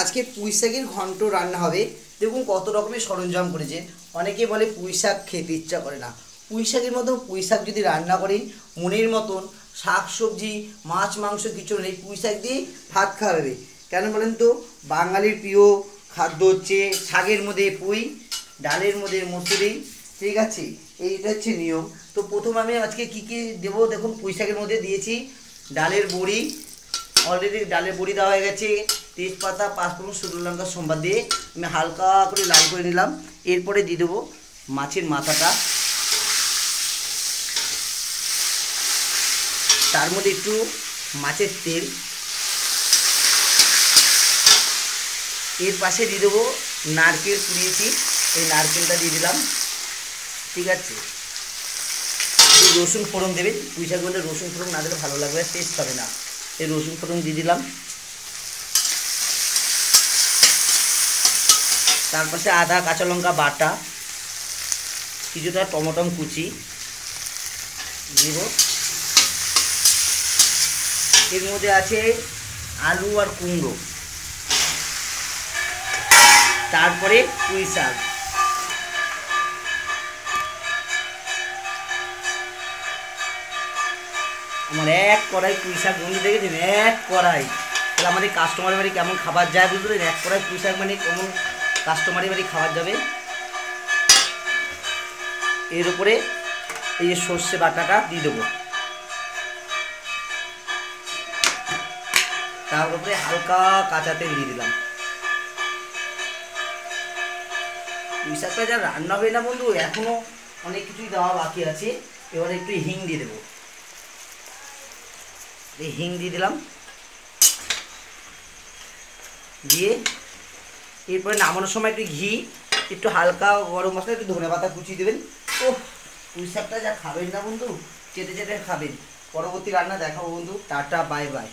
আজকে পুঁই শাকের ঘন্ট রান্না হবে। দেখুন কত রকমের সরঞ্জাম করেছে। অনেকে বলে পুঁই শাক খেতে ইচ্ছা করে না। পুঁই শাকের মতন পুঁই শাক যদি রান্না করেন মনের মতন, শাক সবজি মাছ মাংস কিছু নেই, পুঁই শাক দিয়ে ভাত খাওয়া হবে। কেন বলেন তো? বাঙালির প্রিয় খাদ্য হচ্ছে শাকের মধ্যে পুঁই, ডালের মধ্যে মসুরি, ঠিক আছে? এইটা হচ্ছে নিয়ম। তো প্রথম আমি আজকে কী কী দেবো দেখুন। পুঁই শাকের মধ্যে দিয়েছি ডালের বড়ি, অলরেডি ডালের বড়ি দেওয়া হয়ে গেছে, তেজপাতা, পাঁচফোড়ন, শুকনো লঙ্কা সম্বাদ দিয়ে আমি হালকা করে লাল করে নিলাম। এরপরে দিয়ে দেবো মাছের মাথাটা, তার মধ্যে একটু মাছের তেল, এর পাশে দিয়ে দেবো নারকেল কুড়িয়েছি, এই নারকেলটা দিয়ে দিলাম, ঠিক আছে? রসুন ফোড়ন দেবেন, পুঁই শাক বলে রসুন ফোড়ন না দিলে ভালো লাগবে, টেস্ট হবে না। এই রসুন ফোড়ন দিয়ে দিলাম। তার পাশে আদা কাঁচা লঙ্কা বাটা, কিছুটা টমেটো কুচি দিব। এর মধ্যে আছে আলু আর কুমড়ো, তারপরে পুঁই শাক। আমার এক কড়াই পুঁই শাক বন্ধু দেখেছেন, এক কড়াই। তাহলে আমাদের কাস্টমারের বাড়ি কেমন খাবার যায় বুঝলেন? এক কড়াই পুঁই শাক মানে কেমন কাস্টমারের বাড়ি খাবার যাবে। এর উপরে এই যে সর্ষে বাটাটা দিয়ে দেবো, তার উপরে হালকা কাঁচা তেল দিয়ে দিলাম। পুঁই শাকটা যা রান্না হবে না বন্ধু, এখনো অনেক কিছুই দেওয়া বাকি আছে। এবারে একটু হিং দিয়ে দেবো, এই হিং দিয়ে দিলাম। দিয়ে এরপরে নামানোর সময় একটু ঘি, একটু হালকা গরম মশলা, একটু ধনে পাতা কুচিয়ে দেবেন। ও পুঁই শাকটা যা খাবেন না বন্ধু, চেটে চেটে খাবেন। পরবর্তী রান্না দেখাবো বন্ধু। Tata, bye bye.